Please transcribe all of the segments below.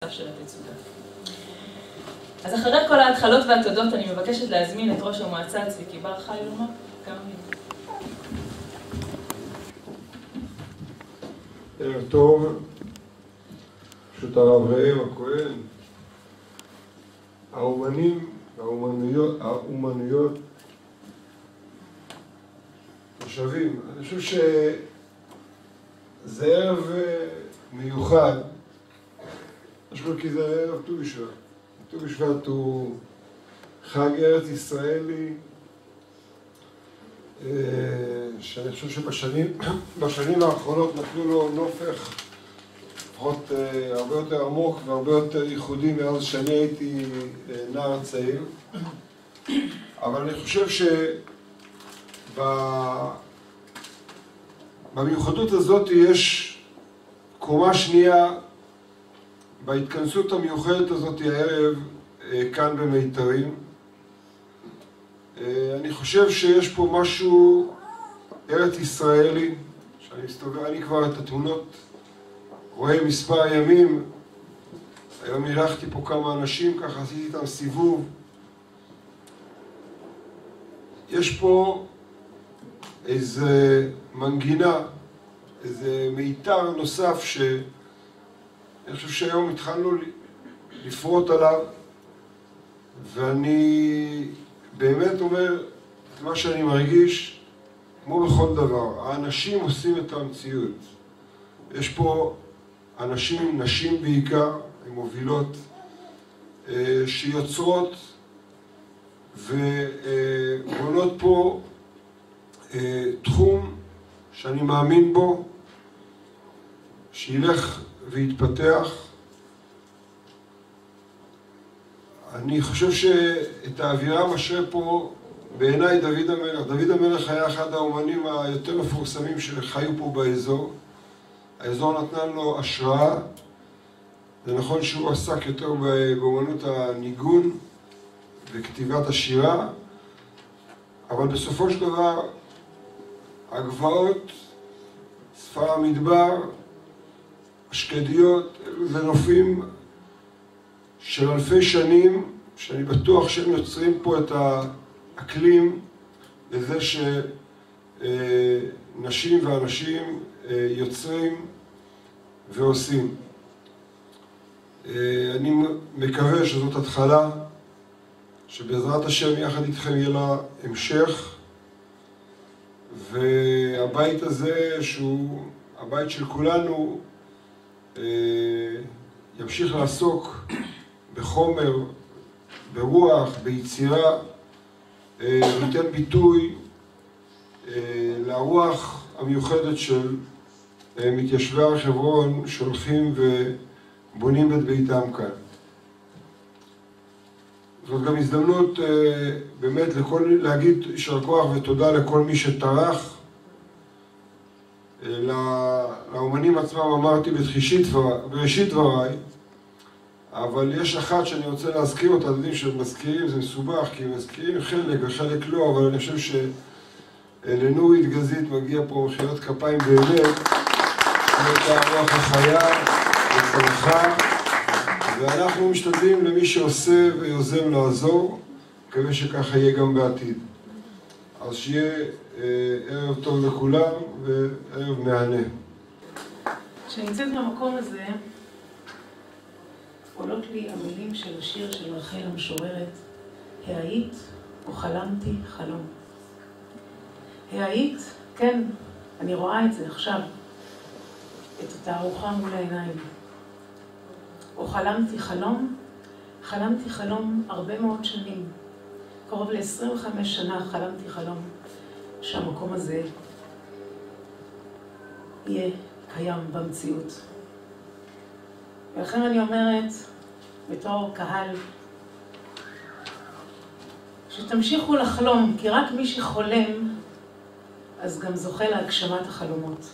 של התצוגה. אז אחרי כל ההתחלות והתודות אני מבקשת להזמין את ראש המועצה צביקי בר חי לומר כמה מילים. ערב טוב, פשוט הרב ראם הכהן, האומנים והאומנויות תושבים. אני חושב שזה ערב מיוחד, משהו כי זה ערב ט"ו בשבט. ט"ו בשבט הוא חג ארץ ישראלי, שאני חושב שבשנים האחרונות נתנו לו נופך לפחות הרבה יותר עמוק והרבה יותר ייחודי מאז שאני הייתי נער צעיר. אבל אני חושב שבמיוחדות הזאת יש קומה שנייה בהתכנסות המיוחדת הזאת הערב כאן במיתרים. אני חושב שיש פה משהו ארץ ישראלי, שאני מסתובב, אני כבר את התמונות רואה מספר ימים. היום הלכתי פה כמה אנשים, ככה עשיתי איתם סיבוב. יש פה איזה מנגינה, איזה מיתר נוסף אני חושב שהיום התחלנו לפרוט עליו, ואני באמת אומר את מה שאני מרגיש, כמו בכל דבר, האנשים עושים את המציאות. יש פה אנשים, נשים בעיקר, הן מובילות, שיוצרות ובונות פה תחום שאני מאמין בו, שילך ויתפתח. אני חושב שאת האווירה משרה פה בעיניי דוד המלך. דוד המלך היה אחד האומנים היותר מפורסמים שחיו פה באזור. האזור נתן לו השראה. זה נכון שהוא עסק יותר באומנות הניגון וכתיבת השירה, אבל בסופו של דבר הגבעות, ספר המדבר, השקדיות, זה נופים של אלפי שנים, שאני בטוח שהם יוצרים פה את האקלים לזה שנשים ואנשים יוצרים ועושים. אני מקווה שזאת התחלה, שבעזרת השם יחד איתכם יהיה לה המשך, והבית הזה שהוא הבית של כולנו ימשיך לעסוק בחומר, ברוח, ביצירה, ניתן ביטוי לרוח המיוחדת של מתיישבי הר חברון שהולכים ובונים את ביתם כאן. זאת גם הזדמנות באמת להגיד יישר כוח ותודה לכל מי שטרח. לאומנים עצמם אמרתי בראשית דבריי, אבל יש אחת שאני רוצה להזכיר אותה. אתם יודעים שמזכירים זה מסובך, כי מזכירים חלק וחלק לא, אבל אני חושב שלנורית גזית מגיע פה מחיאות כפיים באמת, הייתה הרוח החיה וצמחה, ואנחנו משתדלים למי שעושה ויוזם לעזור, מקווה שככה יהיה גם בעתיד. אז שיהיה ערב טוב לכולם וערב מהנה. כשאני נמצאת במקום הזה, עולות לי המילים של השיר של רחל המשוררת, היית או חלמתי חלום. היית, כן, אני רואה את זה עכשיו, את התערוכה מול העיניים. או חלמתי חלום הרבה מאוד שנים. קרוב ל-25 שנה חלמתי חלום שהמקום הזה יהיה קיים במציאות. ולכן אני אומרת, בתור קהל, שתמשיכו לחלום, כי רק מי שחולם, אז גם זוכה להגשמת החלומות.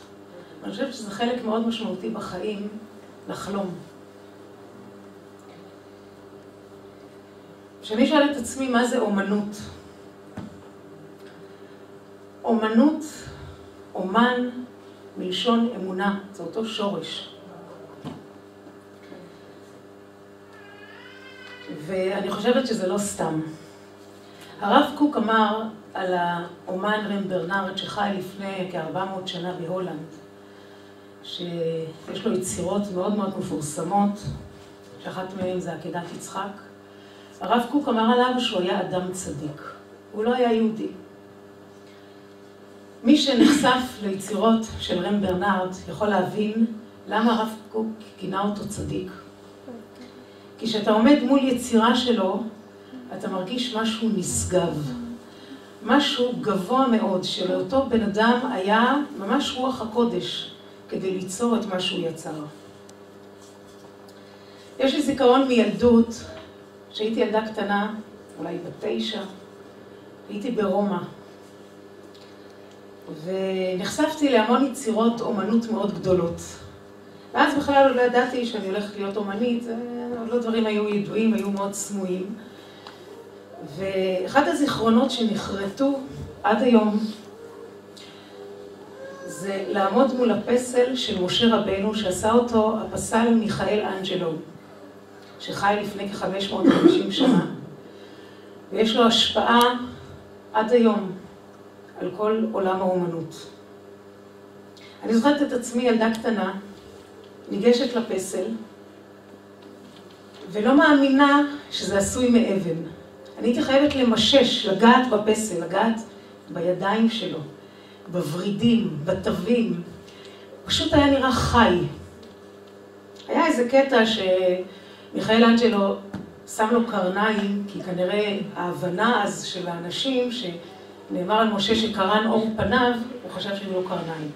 אני חושבת שזה חלק מאוד משמעותי בחיים, לחלום. כשאני שואלת את עצמי מה זה אומנות, אומנות, אומן, מלשון אמונה, זה אותו שורש. ואני חושבת שזה לא סתם. הרב קוק אמר על האומן רמברנרד שחי לפני כ-400 שנה בהולנד, שיש לו יצירות מאוד מאוד מפורסמות, שאחת מהן זה עקדת יצחק. הרב קוק אמר עליו שהוא היה אדם צדיק, הוא לא היה יהודי. מי שנחשף ליצירות של רמברנרד יכול להבין למה הרב קוק כינה אותו צדיק. כי כשאתה עומד מול יצירה שלו, אתה מרגיש משהו נשגב, משהו גבוה מאוד, שלאותו בן אדם היה ממש רוח הקודש כדי ליצור את מה שהוא יצר. יש לי זיכרון מילדות, שהייתי ילדה קטנה, אולי בת 9, הייתי ברומא, ונחשפתי להמון יצירות אומנות מאוד גדולות. ואז בכלל לא ידעתי שאני הולכת להיות אומנית, לא דברים היו ידועים, היו מאוד סמויים. ואחד הזיכרונות שנחרטו עד היום, זה לעמוד מול הפסל של משה רבנו, שעשה אותו הפסל מיכאל אנג'לו, שחי לפני כ-550 שנה, ויש לו השפעה עד היום על כל עולם האומנות. אני זוכרת את עצמי ילדה קטנה, ניגשת לפסל, ולא מאמינה שזה עשוי מאבן. אני הייתי חייבת למשש, לגעת בפסל, לגעת בידיים שלו, בוורידים, בתווים. פשוט היה נראה חי. היה איזה קטע שמיכאל אנג'לו שם לו קרניים, כי כנראה ההבנה אז של האנשים שנאמר על משה שקרן אור פניו, הוא חשב שיהיו לו קרניים.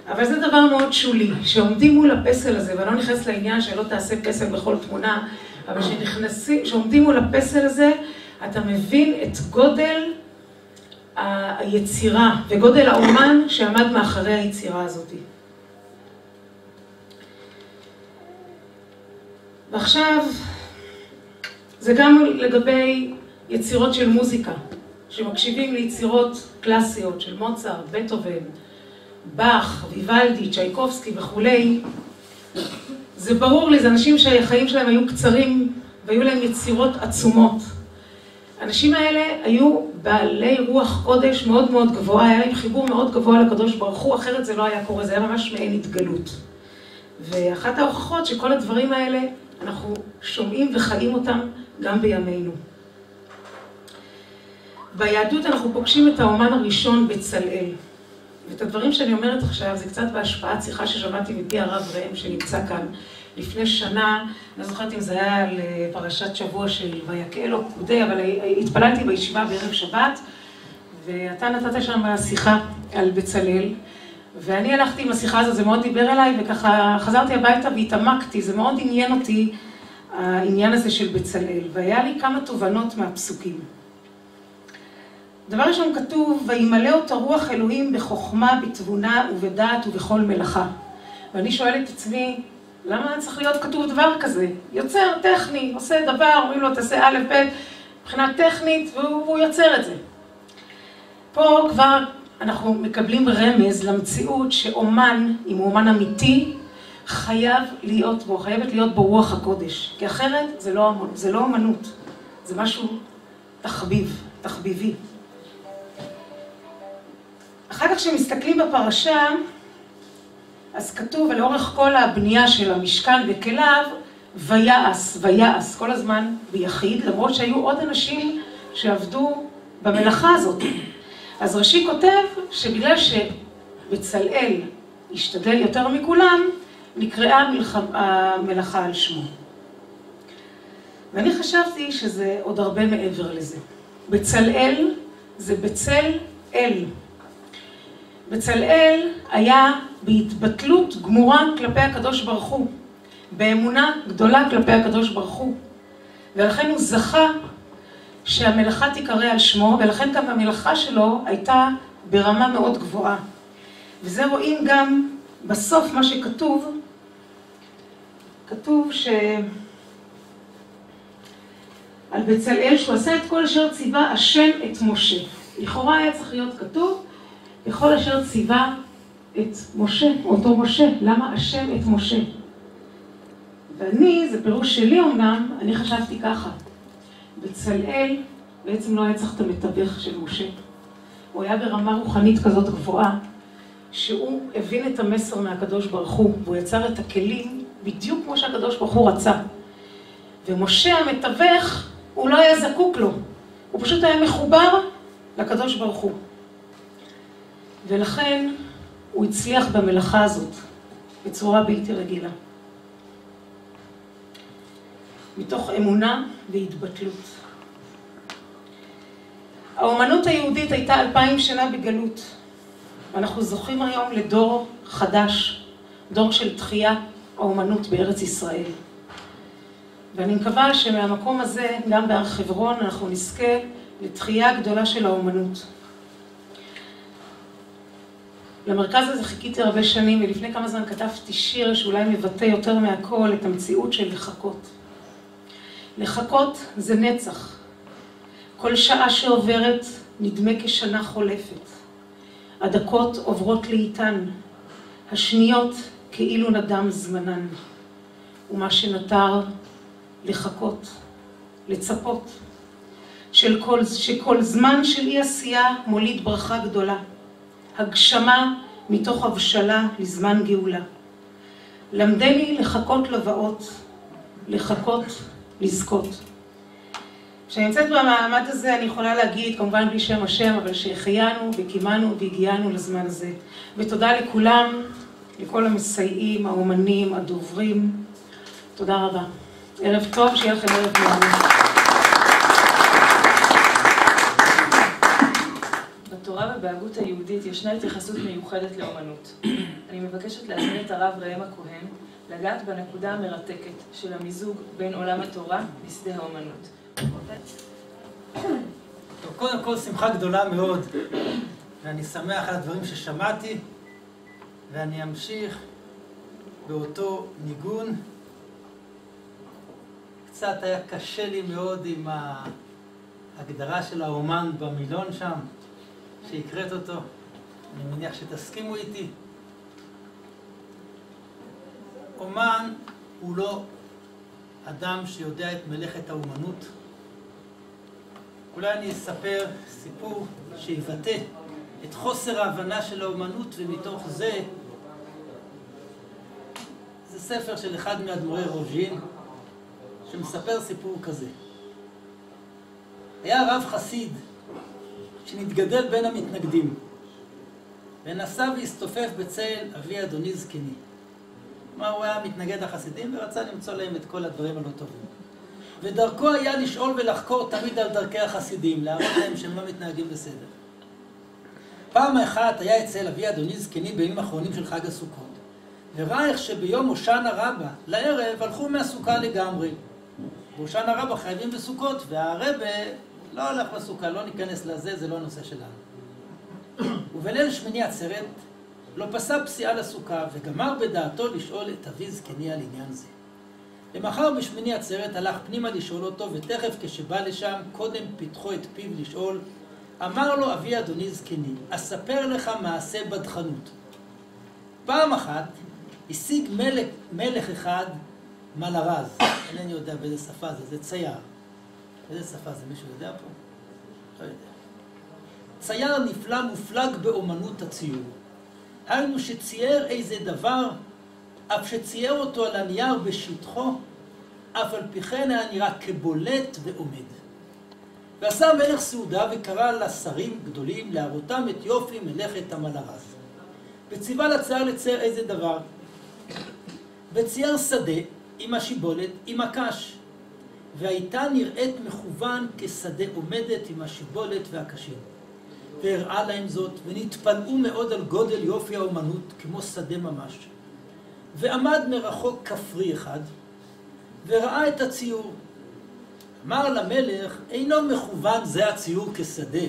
אבל זה דבר מאוד שולי, שעומדים מול הפסל הזה, ואני לא נכנס לעניין שלא תעשה פסל בכל תמונה, אבל שעומדים מול הפסל הזה, אתה מבין את גודל היצירה וגודל האומן שעמד מאחורי היצירה הזאת. ועכשיו, זה גם לגבי יצירות של מוזיקה, שמקשיבים ליצירות קלאסיות של מוצרט, בטהובן, באך, ויוולדי, צ'ייקובסקי וכולי. זה ברור לי, זה אנשים שהחיים שלהם היו קצרים והיו להם יצירות עצומות. האנשים האלה היו בעלי רוח קודש מאוד מאוד גבוה, היה להם חיבור מאוד גבוה לקדוש ברוך הוא, אחרת זה לא היה קורה, זה היה ממש מעין התגלות. ואחת ההוכחות שכל הדברים האלה אנחנו שומעים וחיים אותם גם בימינו. ביהדות אנחנו פוגשים את האומן הראשון בצלאל. ואת הדברים שאני אומרת עכשיו זה קצת בהשפעת שיחה ששמעתי מפי הרב ראם שנמצא כאן לפני שנה, אני לא זוכרת אם זה היה על פרשת שבוע של ויקהל או פקודי, אבל התפללתי בישיבה בערב שבת, ואתה נתת שם שיחה על בצלאל, ואני הלכתי עם השיחה הזו, זה מאוד דיבר אליי, וככה חזרתי הביתה והתעמקתי, זה מאוד עניין אותי, העניין הזה של בצלאל, והיה לי כמה תובנות מהפסוקים. דבר ראשון כתוב, וימלא אותו רוח אלוהים בחוכמה, בתבונה ובדעת ובכל מלאכה. ואני שואלת את עצמי, למה צריך להיות כתוב דבר כזה? יוצר טכני, עושה דבר, אומרים לו תעשה א' ב', מבחינה טכנית, והוא יוצר את זה. פה כבר אנחנו מקבלים רמז למציאות שאומן, אם הוא אומן אמיתי, חייבת להיות בו רוח הקודש. כי אחרת זה לא אומנות, זה משהו תחביבי. אחר כך כשמסתכלים בפרשה, אז כתוב לאורך כל הבנייה של המשכן וכליו, ויעש, כל הזמן ביחיד, למרות שהיו עוד אנשים שעבדו במלאכה הזאת. אז רש"י כותב שבגלל שבצלאל השתדל יותר מכולם, נקראה המלאכה על שמו. ואני חשבתי שזה עוד הרבה מעבר לזה. בצלאל זה בצל אל. בצלאל היה בהתבטלות גמורה כלפי הקדוש ברוך הוא, באמונה גדולה כלפי הקדוש ברוך הוא, ולכן הוא זכה שהמלאכה תיקרא על שמו, ולכן גם המלאכה שלו הייתה ברמה מאוד גבוהה. וזה רואים גם בסוף מה שכתוב, כתוב על בצלאל שהוא עשה את כל אשר ציווה השם את משה. לכאורה היה צריך להיות כתוב, בכל אשר ציווה את משה, אותו משה. למה השם את משה? ואני, זה פירוש שלי אומנם, אני חשבתי ככה. בצלאל בעצם לא היה צריך את המתווך של משה. הוא היה ברמה רוחנית כזאת גבוהה, שהוא הבין את המסר מהקדוש ברוך הוא, והוא יצר את הכלים בדיוק כמו שהקדוש ברוך הוא רצה. ומשה המתווך, הוא לא היה זקוק לו. הוא פשוט היה מחובר לקדוש ברוך הוא. ולכן הוא הצליח במלאכה הזאת בצורה בלתי רגילה. מתוך אמונה והתבטלות. האומנות היהודית הייתה 2000 שנה בגלות. ואנחנו זוכים היום לדור חדש, דור של תחיית האומנות בארץ ישראל. ואני מקווה שמהמקום הזה, גם בהר חברון, אנחנו נזכה לתחייה גדולה של האומנות. למרכז הזה חיכיתי הרבה שנים, ולפני כמה זמן כתבתי שיר שאולי מבטא יותר מהכל את המציאות של לחכות. לחכות זה נצח. כל שעה שעוברת נדמה כשנה חולפת. הדקות עוברות לאיתן, השניות כאילו נדם זמנן. ומה שנותר לחכות, לצפות, שכל זמן של אי עשייה מוליד ברכה גדולה. הגשמה מתוך הבשלה לזמן גאולה. למדני לחכות לבאות, לחכות לזכות. כשאני נמצאת במעמד הזה אני יכולה להגיד, כמובן בלי שם השם, אבל שהחיינו וקימנו והגיענו לזמן הזה. ותודה לכולם, לכל המסייעים, האומנים, הדוברים. תודה רבה. ערב טוב, שיהיה לכם ערב מעניין. בתורה ובהגות היהודית ישנה התייחסות מיוחדת לאומנות. אני מבקשת להזמין את הרב ראם הכהן לגעת בנקודה המרתקת של המיזוג בין עולם התורה לשדה האומנות. טוב, קודם כל שמחה גדולה מאוד, ואני שמח על הדברים ששמעתי, ואני אמשיך באותו ניגון. קצת היה קשה לי מאוד עם ההגדרה של האומן במילון שם, שהקראת אותו. אני מניח שתסכימו איתי. אומן הוא לא אדם שיודע את מלאכת האומנות. אולי אני אספר סיפור שיבטא את חוסר ההבנה של האומנות, ומתוך זה ספר של אחד מאדמו"רי רוז'ין שמספר סיפור כזה. היה רב חסיד שנתגדל בין המתנגדים ונסע והסתופף בצל אבי אדוני זקני. כלומר, הוא היה מתנגד לחסידים ורצה למצוא להם את כל הדברים הלא טובים. ודרכו היה לשאול ולחקור תמיד על דרכי החסידים, להראות להם שהם לא מתנהגים בסדר. פעם אחת היה אצל אבי אדוני זקני בימים האחרונים של חג הסוכות, וראה איך שביום הושענא רבה לערב הלכו מהסוכה לגמרי. בהושענא רבה חייבים בסוכות, והרבה לא הלך בסוכה, לא ניכנס לזה, זה לא הנושא שלנו. ובליל שמיני עצרת לא פסע פסיעה לסוכה, וגמר בדעתו לשאול את אבי זקני על עניין זה. למחר בשמיני עצרת הלך פנימה לשאול אותו, ותכף כשבא לשם קודם פתחו את פיו לשאול, אמר לו אבי אדוני זקני, אספר לך מעשה בדחנות. פעם אחת השיג מלך אחד מלרז, אינני יודע באיזה שפה זה, זה צייר. באיזה שפה זה, מישהו יודע פה? לא יודע. צייר נפלא מופלג באומנות הציור. היינו שצייר איזה דבר, אף שצייר אותו על הנייר בשטחו, אף על פי כן היה נראה כבולט ועומד. ועשה מלך סעודה וקרא לשרים גדולים להראותם את יופי מלאכת המלרז. וציווה לצייר לצייר איזה דבר. וצייר שדה עם השיבולת עם הקש, והייתה נראית מכוון כשדה עומדת עם השיבולת והקשים. והראה להם זאת, ונתפלאו מאוד על גודל יופי האומנות כמו שדה ממש. ועמד מרחוק כפרי אחד, וראה את הציור. אמר למלך, אינו מכוון זה הציור כשדה,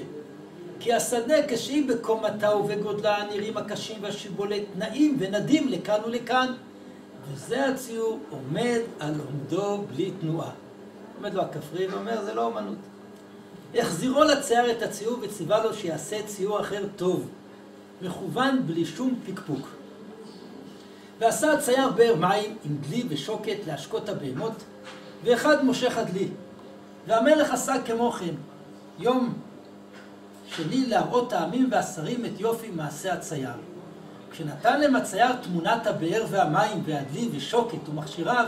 כי השדה כשהיא בקומתה ובגודלה נראים הקשים והשיבולת נעים ונדים לכאן ולכאן, וזה הציור עומד על עומדו בלי תנועה. עומד לו הכפרי ואומר, זה לא אומנות. החזירו לצייר את הציור וציווה לו שיעשה ציור אחר טוב, מכוון בלי שום פקפוק. ועשה הצייר באר מים עם דלי ושוקת להשקות הבהמות, ואחד מושך הדלי. והמלך עשה כמו כן, יום שני להראות העמים והשרים את יופי מעשה הצייר. כשנתן להם הצייר תמונת הבאר והמים והדלי ושוקת ומכשיריו,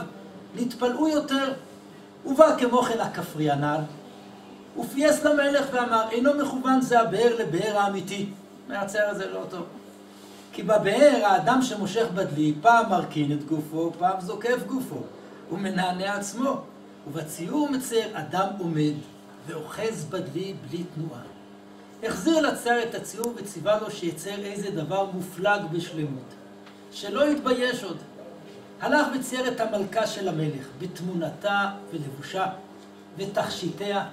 נתפלאו יותר. ובא כמו כן הכפרי הנ"ל, ופייס למלך ואמר, אינו מכוון זה הבאר לבאר האמיתי. הצייר הזה לא טוב. כי בבאר האדם שמושך בדלי פעם מרכין את גופו, פעם זוקף גופו, ומנענע עצמו. ובציור מצייר אדם עומד ואוחז בדלי בלי תנועה. החזיר לצייר את הציור וציווה לו שיצייר איזה דבר מופלג בשלמות, שלא יתבייש עוד. הלך וצייר את המלכה של המלך בתמונתה ולבושה ותכשיטיה,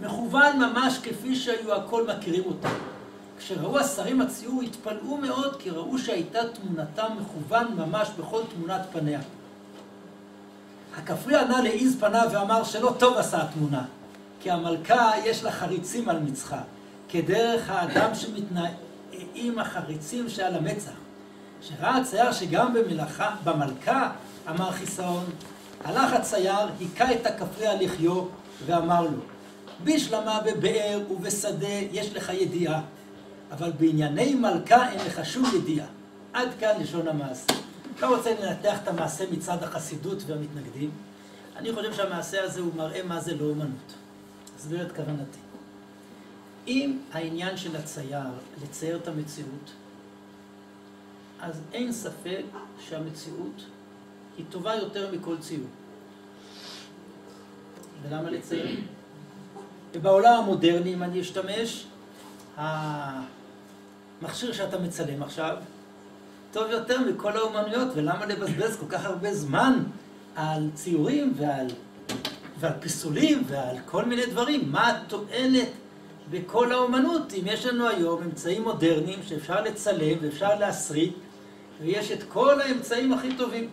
מכוון ממש כפי שהיו הכל מכירים אותה. כשראו השרים הציור התפלאו מאוד, כי ראו שהייתה תמונתה מכוון ממש בכל תמונת פניה. הכפרי ענה לעיז פניו ואמר שלא טוב עשה התמונה, כי המלכה יש לה חריצים על מצחה, כדרך האדם שמתנאים החריצים שעל המצח. שראה הצייר שגם במלכה אמר חיסאון, הלך הצייר, היכה את הכפרי על לחיו ואמר לו, בשלמה בבאר ובשדה יש לך ידיעה, אבל בענייני מלכה אין לך שום ידיעה. עד כאן לשון המעשה. לא רוצה לנתח את המעשה מצד החסידות והמתנגדים. אני חושב שהמעשה הזה הוא מראה מה זה לא אומנות. אסביר את כוונתי. אם העניין של הצייר לצייר את המציאות, אז אין ספק שהמציאות היא טובה יותר מכל ציור. ולמה לצייר? ובעולם המודרני, אם אני אשתמש, המכשיר שאתה מצלם עכשיו טוב יותר מכל האומנויות, ולמה לבזבז כל כך הרבה זמן על ציורים ועל פיסולים ועל כל מיני דברים? מה התועלת בכל האומנות אם יש לנו היום אמצעים מודרניים שאפשר לצלם ואפשר להסריט, ויש את כל האמצעים הכי טובים?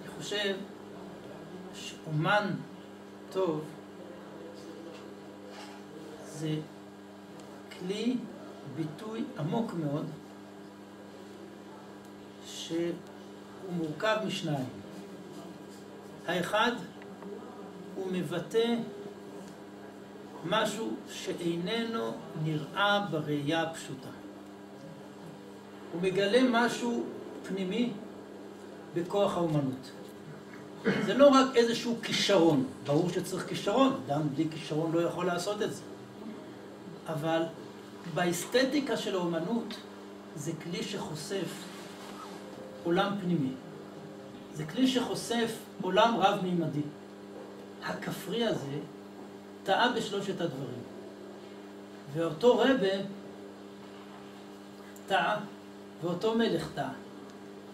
אני חושב שאומן טוב זה כלי ביטוי עמוק מאוד, שהוא מורכב משניים. האחד, הוא מבטא משהו שאיננו נראה בראייה הפשוטה. הוא מגלה משהו פנימי בכוח האומנות. זה לא רק איזשהו כישרון, ברור שצריך כישרון, אדם בלי כישרון לא יכול לעשות את זה. אבל באסתטיקה של האומנות זה כלי שחושף עולם פנימי. זה כלי שחושף עולם רב-מימדי. הכפרי הזה טעה בשלושת הדברים. ואותו רבה טעה, ואותו מלך טעה.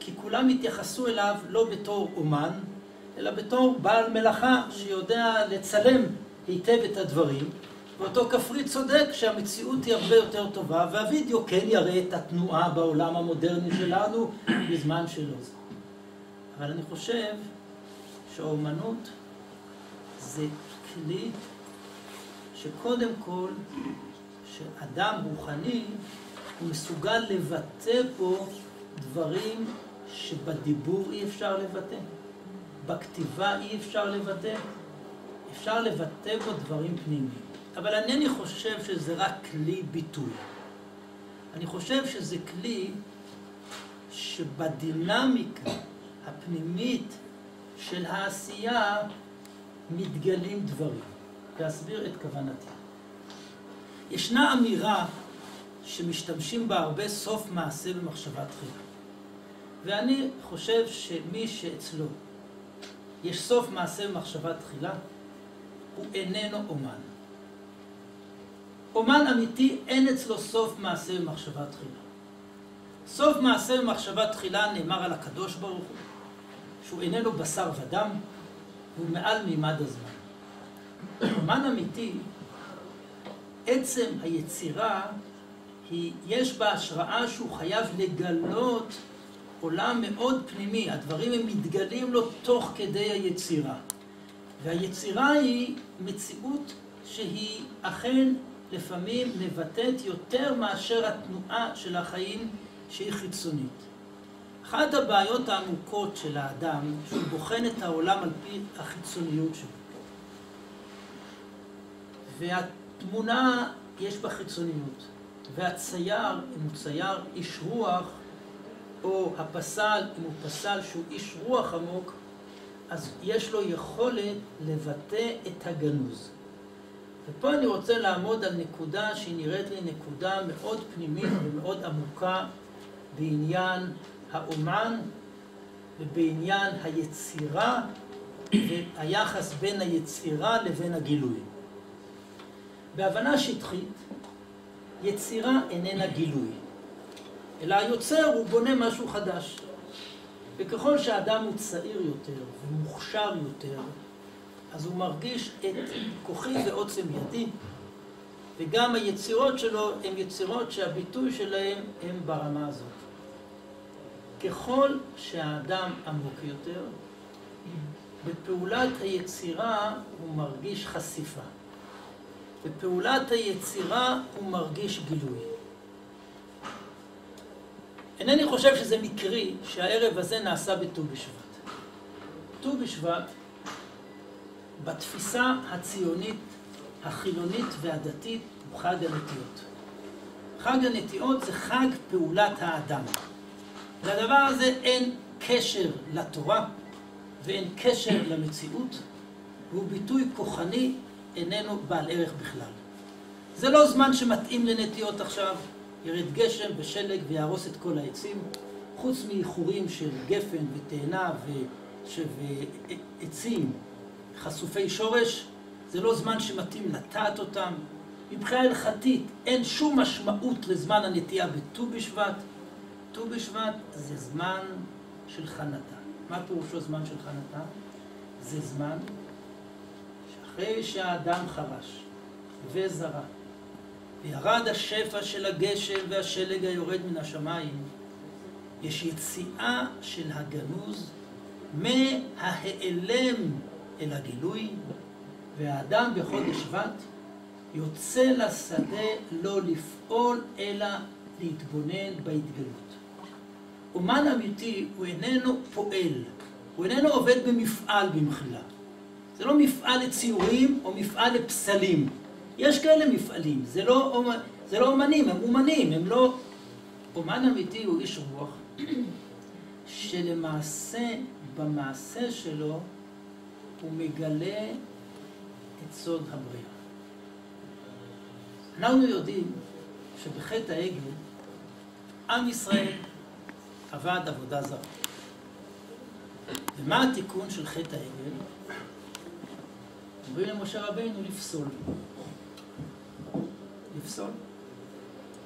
כי כולם התייחסו אליו לא בתור אומן, אלא בתור בעל מלאכה שיודע לצלם היטב את הדברים. ואותו כפרי צודק שהמציאות היא הרבה יותר טובה, והווידאו כן יראה את התנועה בעולם המודרני שלנו בזמן שלו. אבל אני חושב שהאומנות זה כלי שקודם כל, שאדם רוחני הוא מסוגל לבטא פה דברים שבדיבור אי אפשר לבטא, בכתיבה אי אפשר לבטא, אפשר לבטא בו דברים פנימיים. אבל אינני חושב שזה רק כלי ביטוי. אני חושב שזה כלי שבדינמיקה הפנימית של העשייה מתגלים דברים. להסביר את כוונתי. ישנה אמירה שמשתמשים בה הרבה, סוף מעשה במחשבה תחילה. ואני חושב שמי שאצלו יש סוף מעשה במחשבה תחילה, הוא איננו אומן. אומן אמיתי אין אצלו סוף מעשה במחשבה תחילה. סוף מעשה במחשבה תחילה נאמר על הקדוש ברוך הוא, שהוא איננו בשר ודם, הוא מעל מימד הזמן. אומן אמיתי, עצם היצירה, יש בה השראה שהוא חייב לגלות עולם מאוד פנימי. הדברים הם מתגלים לו תוך כדי היצירה. והיצירה היא מציאות שהיא אכן לפעמים מבטאת יותר מאשר התנועה של החיים שהיא חיצונית. אחת הבעיות העמוקות של האדם, שהוא בוחן את העולם על פי החיצוניות שלו. והתמונה יש בה חיצוניות, והצייר, אם הוא צייר איש רוח, או הפסל, אם הוא פסל שהוא איש רוח עמוק, אז יש לו יכולת לבטא את הגנוז. ופה אני רוצה לעמוד על נקודה שהיא נראית לי נקודה מאוד פנימית ומאוד עמוקה בעניין האומן ובעניין היצירה והיחס בין היצירה לבין הגילוי. בהבנה שטחית, יצירה איננה גילוי, אלא היוצר הוא בונה משהו חדש. וככל שהאדם הוא צעיר יותר ומוכשר יותר, אז הוא מרגיש את כוחי ועוצם ידי, וגם היצירות שלו הן יצירות שהביטוי שלהם הם ברמה הזאת. ככל שהאדם עמוק יותר, בפעולת היצירה הוא מרגיש חשיפה. בפעולת היצירה הוא מרגיש גילוי. אינני חושב שזה מקרי שהערב הזה נעשה בט"ו בשבט. ט"ו בשבט, בתפיסה הציונית, החילונית והדתית, הוא חג הנטיעות. חג הנטיעות זה חג פעולת האדם. לדבר הזה אין קשר לתורה ואין קשר למציאות, והוא ביטוי כוחני, איננו בעל ערך בכלל. זה לא זמן שמתאים לנטיעות עכשיו, ירד גשם ושלג ויהרוס את כל העצים, חוץ מאיחורים של גפן ותאנה ועצים חשופי שורש, זה לא זמן שמתאים לטעת אותם. מבחינה הלכתית אין שום משמעות לזמן הנטיעה בט"ו בשבט. ט"ו בשבט זה זמן של חנתה. מה פירושו זמן של חנתה? זה זמן שאחרי שהאדם חרש וזרע, וירד השפע של הגשם והשלג היורד מן השמיים, יש יציאה של הגנוז מההיעלם אל הגילוי, והאדם בחודש שבט יוצא לשדה לא לפעול אלא להתבונן בהתגלות. אומן אמיתי הוא איננו פועל, הוא איננו עובד במפעל במחילה. זה לא מפעל לציורים או מפעל לפסלים. יש כאלה מפעלים, זה לא אומנים, הם אומנים, הם לא... אומן אמיתי הוא איש רוח, שלמעשה, במעשה שלו, הוא מגלה את סוד הבריאה. אנחנו יודעים שבחטא העגל, עם ישראל עבד עבודה זרה. ומה התיקון של חטא העגל? אומרים למשה רבינו לפסול. לפסול?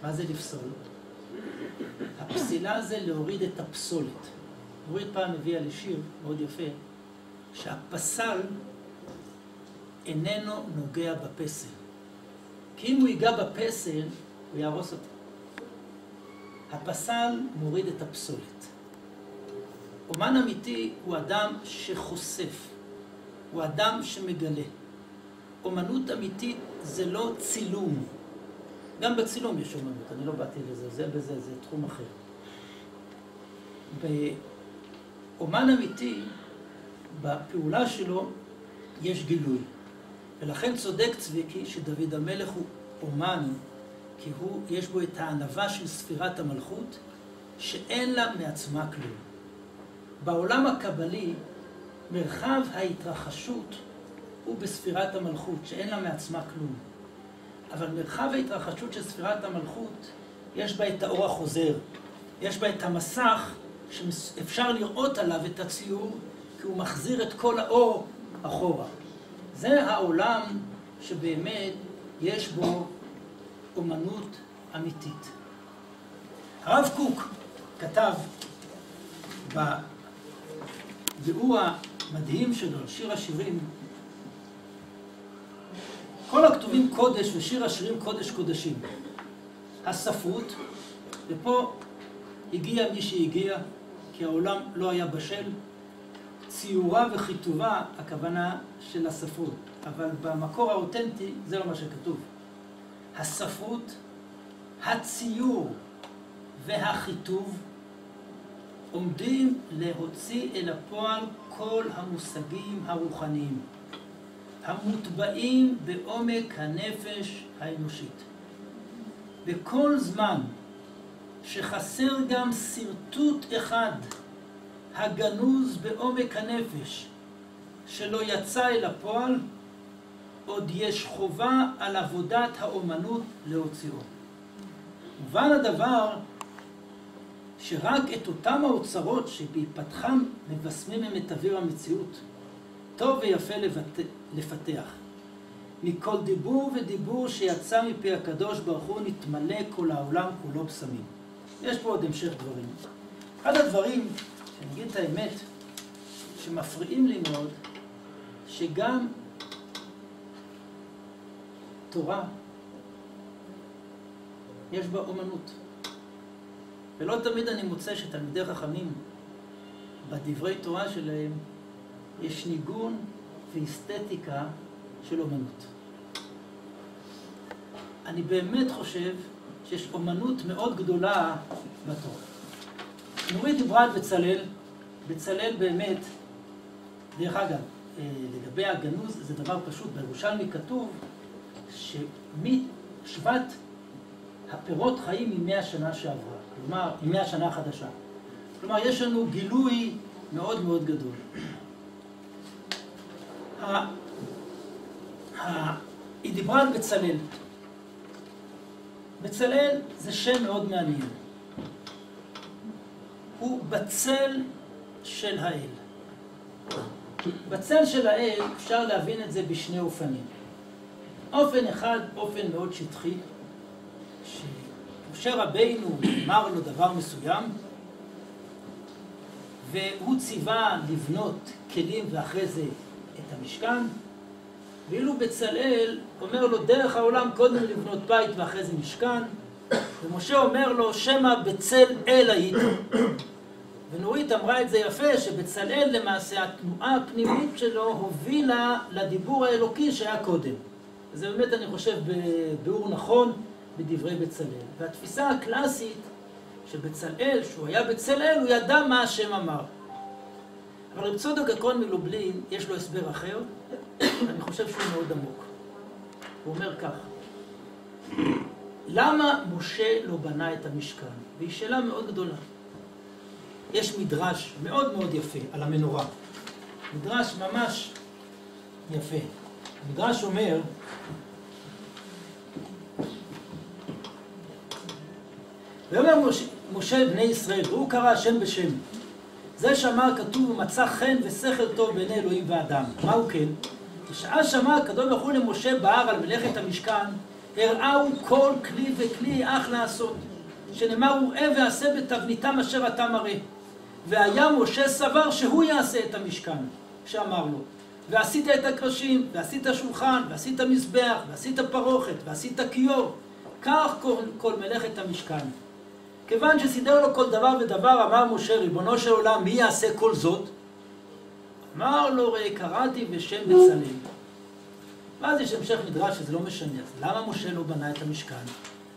מה זה לפסול? הפסילה זה להוריד את הפסולת. נורית פעם הביאה לשיר מאוד יפה, שהפסל איננו נוגע בפסל. כי אם הוא ייגע בפסל, הוא יהרוס אותו. הפסל מוריד את הפסולת. אומן אמיתי הוא אדם שחושף, הוא אדם שמגלה. אומנות אמיתית זה לא צילום. גם בצילום יש אומנות, אני לא באתי לזה, זה תחום אחר. באומן אמיתי, בפעולה שלו, יש גילוי. ולכן צודק צביקי שדוד המלך הוא אומן, כי יש בו את הענווה של ספירת המלכות, שאין לה מעצמה כלום. בעולם הקבלי, מרחב ההתרחשות הוא בספירת המלכות, שאין לה מעצמה כלום. אבל מרחב ההתרחשות של ספירת המלכות, יש בה את האור החוזר. יש בה את המסך שאפשר לראות עליו את הציור, כי הוא מחזיר את כל האור אחורה. זה העולם שבאמת יש בו אומנות אמיתית. הרב קוק כתב בביאור המדהים שלו, שיר השירים, כל הכתובים קודש ושיר השירים קודש קודשים. הספרות, ופה הגיע מי שהגיע, כי העולם לא היה בשל, ציורה וכיתובה, הכוונה של הספרות. אבל במקור האותנטי זה לא מה שכתוב. הספרות, הציור והכיתוב עומדים להוציא אל הפועל כל המושגים הרוחניים, המוטבעים בעומק הנפש האנושית. בכל זמן שחסר גם שרטוט אחד הגנוז בעומק הנפש שלא יצא אל הפועל, עוד יש חובה על עבודת האומנות להוציאו. מובן הדבר שרק את אותם האוצרות שבהיפתחם מבשמים הם את אוויר המציאות, טוב ויפה לפתח. מכל דיבור ודיבור שיצא מפי הקדוש ברוך הוא נתמלא כל העולם כולו בשמים. יש פה עוד המשך דברים. אחד הדברים, שאני אגיד את האמת, שמפריעים לי מאוד, שגם תורה יש בה אומנות. ולא תמיד אני מוצא שתלמידי חכמים בדברי תורה שלהם יש ניגון ואסתטיקה של אומנות. אני באמת חושב שיש אומנות מאוד גדולה בתורה. נורית דיברה על בצלאל. בצלאל באמת, דרך אגב, לגבי הגנוז זה דבר פשוט. בירושלמי כתוב שמשבט הפירות חיים מ100 שנה שעברה, כלומר, מ100 שנה החדשה. כלומר, יש לנו גילוי מאוד מאוד גדול. היא דיברה על בצלאל. בצלאל זה שם מאוד מעניין. הוא בצל של האל. בצל של האל אפשר להבין את זה בשני אופנים. אופן אחד, אופן מאוד שטחי, שמשה רבינו אמר לו דבר מסוים, והוא ציווה לבנות כלים ואחרי זה את המשכן, ואילו בצלאל אומר לו דרך העולם קודם לבנות בית ואחרי זה משכן, ומשה אומר לו שמא בצל אל היית. ונורית אמרה את זה יפה, שבצלאל למעשה התנועה הפנימית שלו הובילה לדיבור האלוקי שהיה קודם. זה באמת אני חושב בביאור נכון בדברי בצלאל. והתפיסה הקלאסית שבצלאל, שהוא היה בצלאל, הוא ידע מה השם אמר. אבל רב צודק הכהן מלובלין יש לו הסבר אחר, אני חושב שהוא מאוד עמוק. הוא אומר כך: למה משה לא בנה את המשכן? והיא שאלה מאוד גדולה. יש מדרש מאוד מאוד יפה על המנורה. מדרש ממש יפה. המדרש אומר, ואומר משה בני ישראל, והוא קרא השם בשם. זה שמע כתוב, מצא חן ושכל טוב בעיני אלוהים ואדם. מהו כן? בשעה שמע הקדוש ברוך הוא למשה בהר על מלאכת המשכן, הראהו כל כלי וכלי אך לעשות. שנאמר, וראה ועשה בתבניתם אשר אתה מראה. והיה משה סבר שהוא יעשה את המשכן, שאמר לו. ועשית את הקרשים, ועשית שולחן, ועשית מזבח, ועשית פרוכת, ועשית כיור. כך כל מלאכת המשכן. כיוון שסידר לו כל דבר ודבר, אמר משה, ריבונו של עולם, מי יעשה כל זאת? אמר לו, ראה, קראתי בשם בצלאל. ואז יש המשך מדרש שזה לא משנה. אז למה משה לא בנה את המשכן?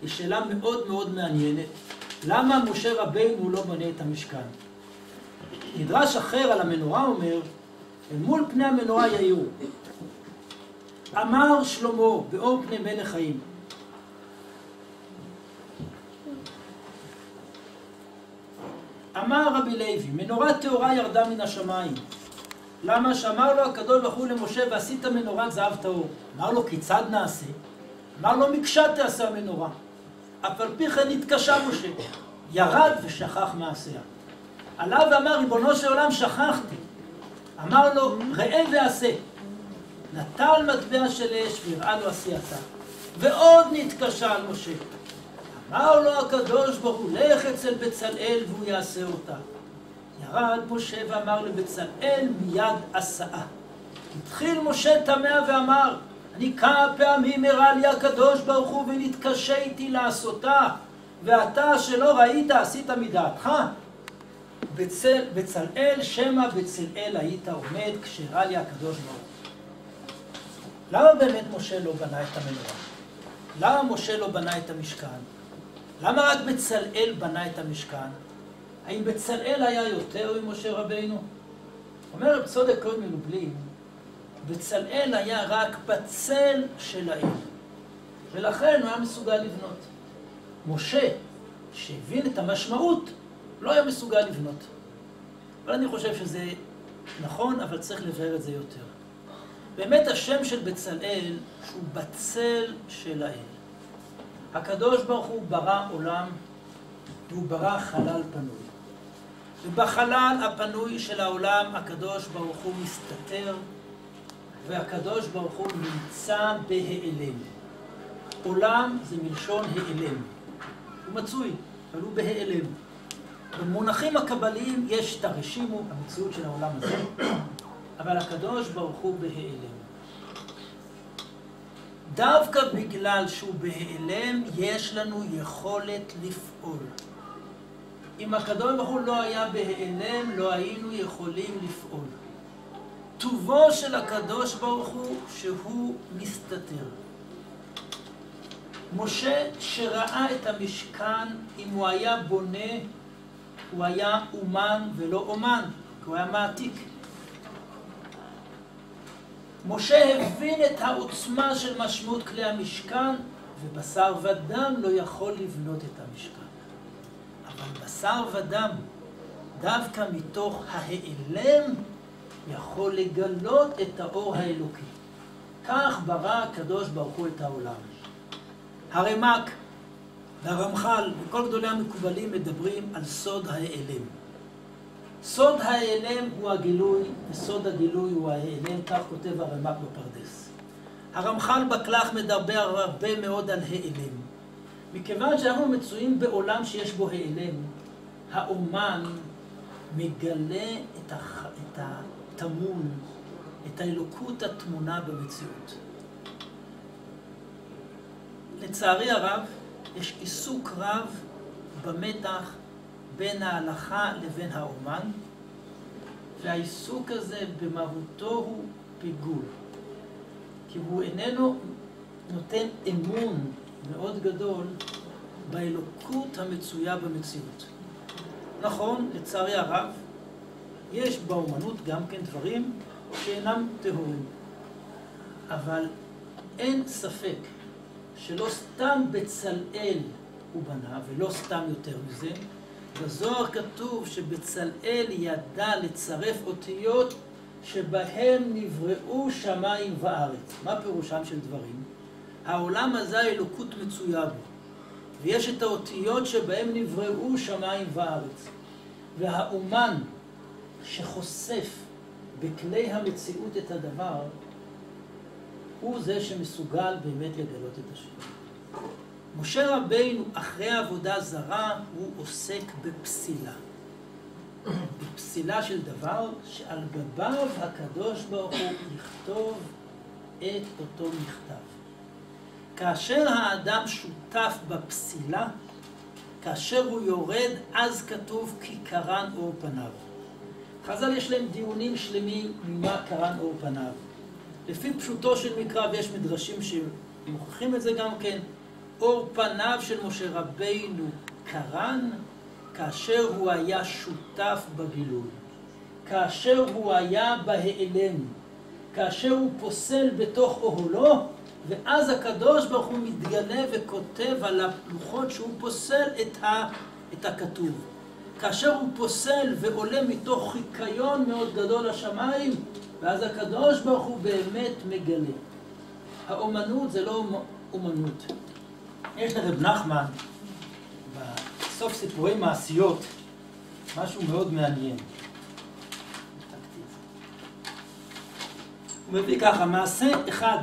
היא שאלה מאוד מאוד מעניינת. למה משה רבינו לא בנה את המשכן? מדרש אחר על המנורה אומר, מול פני המנורה יאירו. אמר שלמה באור פני מלך חיים, אמר רבי לוי, מנורה טהורה ירדה מן השמיים. למה? שאמר לו הקדוש ברוך הוא למשה, ועשית מנורת זהב טהור. אמר לו, כיצד נעשה? אמר לו, מקשה תעשה המנורה. אף על פי כן התקשה משה, ירד ושכח מעשיה. עליו ואמר, ריבונו של עולם, שכחתי. אמר לו, ראה ועשה. נטל מטבע של אש והראה לו עשייתה. ועוד נתקשה על משה. אמר לו הקדוש ברוך הוא, לך אצל בצלאל והוא יעשה אותה. ירד משה ואמר לבצלאל מיד עשאה. התחיל משה תמה ואמר, אני כמה פעמים הראה לי הקדוש ברוך הוא ונתקשה איתי לעשותה, ואתה שלא ראית עשית מדעתך. בצלאל שמא בצלאל היית עומד כשהראה לי הקדוש ברוך הוא. למה באמת משה לא בנה את המנורה? למה משה לא בנה את המשכן? למה רק בצלאל בנה את המשכן? האם בצלאל היה יותר ממשה רבינו? אומר רב צודק כהן מלובלין, בצלאל היה רק בצל של האל, ולכן הוא היה מסוגל לבנות. משה, שהבין את המשמעות, לא היה מסוגל לבנות. אבל אני חושב שזה נכון, אבל צריך לבאר את זה יותר. באמת השם של בצלאל שהוא בצל של האל. הקדוש ברוך הוא ברא עולם, והוא ברא חלל פנוי. ובחלל הפנוי של העולם הקדוש ברוך הוא מסתתר, והקדוש ברוך הוא נמצא בהיעלם. עולם זה מלשון העלם. הוא מצוי, אבל הוא בהיעלם. במונחים הקבליים יש את הרשימו, המציאות של העולם הזה, אבל הקדוש ברוך הוא בהיעלם. דווקא בגלל שהוא בהיעלם, יש לנו יכולת לפעול. אם הקדוש ברוך הוא לא היה בהיעלם, לא היינו יכולים לפעול. טובו של הקדוש ברוך הוא שהוא מסתתר. משה שראה את המשכן, אם הוא היה בונה, הוא היה אומן ולא אומן, כי הוא היה מעתיק. משה הבין את העוצמה של משמעות כלי המשכן, ובשר ודם לא יכול לבנות את המשכן. אבל בשר ודם, דווקא מתוך ההיעלם, יכול לגלות את האור האלוקי. כך ברא הקדוש ברוך הוא את העולם. הרמ"ק והרמח"ל וכל גדולי המקובלים מדברים על סוד ההיעלם. סוד ההיעלם הוא הגילוי, וסוד הגילוי הוא ההיעלם, כך כותב הרמ"ק בפרדס. הרמח"ל בכרך מדבר הרבה מאוד על היעלם. מכיוון שאנחנו מצויים בעולם שיש בו היעלם, האומן מגלה את הטמון, את האלוקות התמונה במציאות. לצערי הרב, יש עיסוק רב במתח בין ההלכה לבין האומן, והעיסוק הזה במהותו הוא פיגול. כי הוא איננו נותן אמון מאוד גדול באלוקות המצויה במציאות. נכון, לצערי הרב, יש באומנות גם כן דברים שאינם טהורים. אבל אין ספק שלא סתם בצלאל הוא בנה, ולא סתם יותר מזה, בזוהר כתוב שבצלאל ידע לצרף אותיות שבהם נבראו שמיים וארץ. מה פירושם של דברים? העולם הזה האלוקות מצויה בו, ויש את האותיות שבהם נבראו שמיים וארץ. והאומן שחושף בכלי המציאות את הדבר, הוא זה שמסוגל באמת לגלות את השם. משה רבינו, אחרי העבודה זרה, הוא עוסק בפסילה. בפסילה של דבר שעל גביו הקדוש ברוך הוא יכתוב את אותו מכתב. כאשר האדם שותף בפסילה, כאשר הוא יורד, אז כתוב כי קרן אור פניו. חז"ל יש להם דיונים שלמים ממה קרן אור פניו. לפי פשוטו של מקרא, ויש מדרשים שמוכיחים את זה גם כן, אור פניו של משה רבינו קרן כאשר הוא היה שותף בגילוי, כאשר הוא היה בהיעלם, כאשר הוא פוסל בתוך אוהלו, ואז הקדוש ברוך הוא מתגלה וכותב על הלוחות שהוא פוסל את הכתוב. כאשר הוא פוסל ועולה מתוך חיקיון מאוד גדול לשמיים, ואז הקדוש ברוך הוא באמת מגלה. האומנות זה לא אומנות. יש לרב נחמן, בסוף סיפורי מעשיות, משהו מאוד מעניין. הוא מביא ככה, מעשה אחד,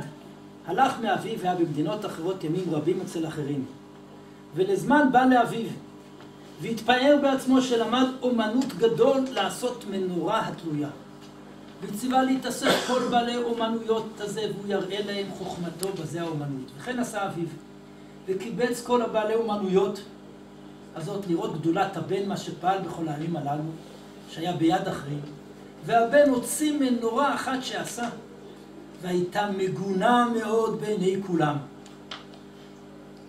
הלך מאביו והיה במדינות אחרות ימים רבים אצל אחרים. ולזמן בא לאביו, והתפאר בעצמו שלמד אומנות גדול לעשות מנורה התלויה. וציווה להתאסף כל בעלי אומנויות הזה, והוא יראה להם חוכמתו בזה האומנות. וכן עשה אביו, וקיבץ כל הבעלי אומנויות הזאת לראות גדולת הבן, מה שפעל בכל הימים הללו, שהיה ביד אחרי. והבן הוציא מנורה אחת שעשה, והייתה מגונה מאוד בעיני כולם.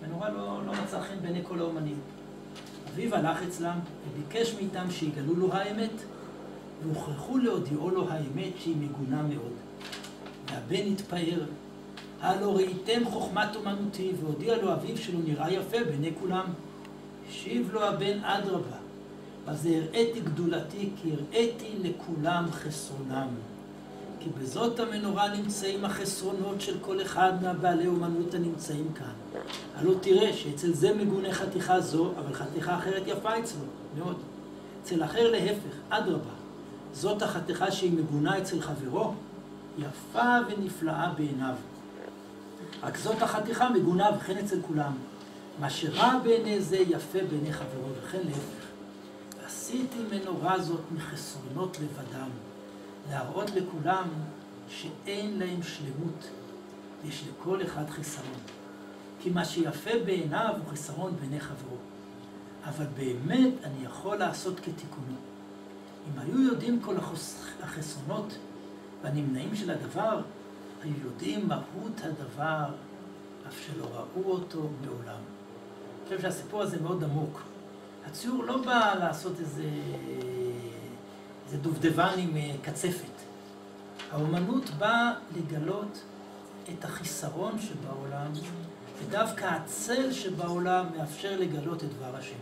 מנורה לא מצא חן בעיני כל האומנים. אביו הלך אצלם וביקש מאיתם שיגלו לו האמת, והוכרחו להודיעו לו האמת שהיא מגונה מאוד. והבן התפאר, הלא ראיתם חוכמת אומנותי, והודיע לו אביו שלא נראה יפה בעיני כולם. השיב לו הבן, אדרבה, בזה הראיתי גדולתי, כי הראיתי לכולם חסרונם. כי בזאת המנורה נמצאים החסרונות של כל אחד מהבעלי אומנות הנמצאים כאן. הלא תראה שאצל זה מגונה חתיכה זו, אבל חתיכה אחרת יפה אצלו, מאוד. אצל אחר להפך, אדרבה, זאת החתיכה שהיא מגונה אצל חברו, יפה ונפלאה בעיניו. רק זאת החתיכה מגונה וכן אצל כולם. מה שרע בעיני זה יפה בעיני חברו וכן להפך. עשיתי מנורה זאת מחסרונות לבדם, להראות לכולם שאין להם שלמות, יש לכל אחד חיסרון. כי מה שיפה בעיניו הוא חיסרון בעיני חברו. אבל באמת אני יכול לעשות כתיקונו. אם היו יודעים כל החסרונות והנמנעים של הדבר, היו יודעים מהות הדבר, אף שלא ראו אותו מעולם. אני חושב שהסיפור הזה מאוד עמוק. הציור לא בא לעשות איזה דובדבן עם קצפת. האומנות באה לגלות את החיסרון שבעולם, ודווקא הצל שבעולם מאפשר לגלות את דבר השם.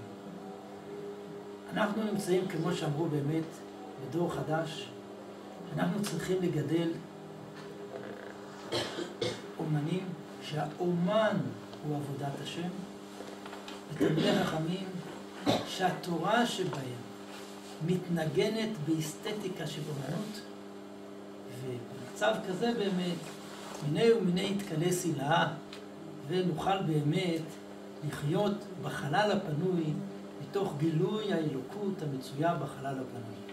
אנחנו נמצאים, כמו שאמרו באמת, בדור חדש. אנחנו צריכים לגדל אומנים שהאומן הוא עבודת השם, ותלמידי חכמים שהתורה שבהם מתנגנת באסתטיקה של אומנות, ובמצב כזה באמת מיני ומיני יתקלה סלעה, ונוכל באמת לחיות בחלל הפנוי מתוך גילוי האלוקות המצויה בחלל הפנוי.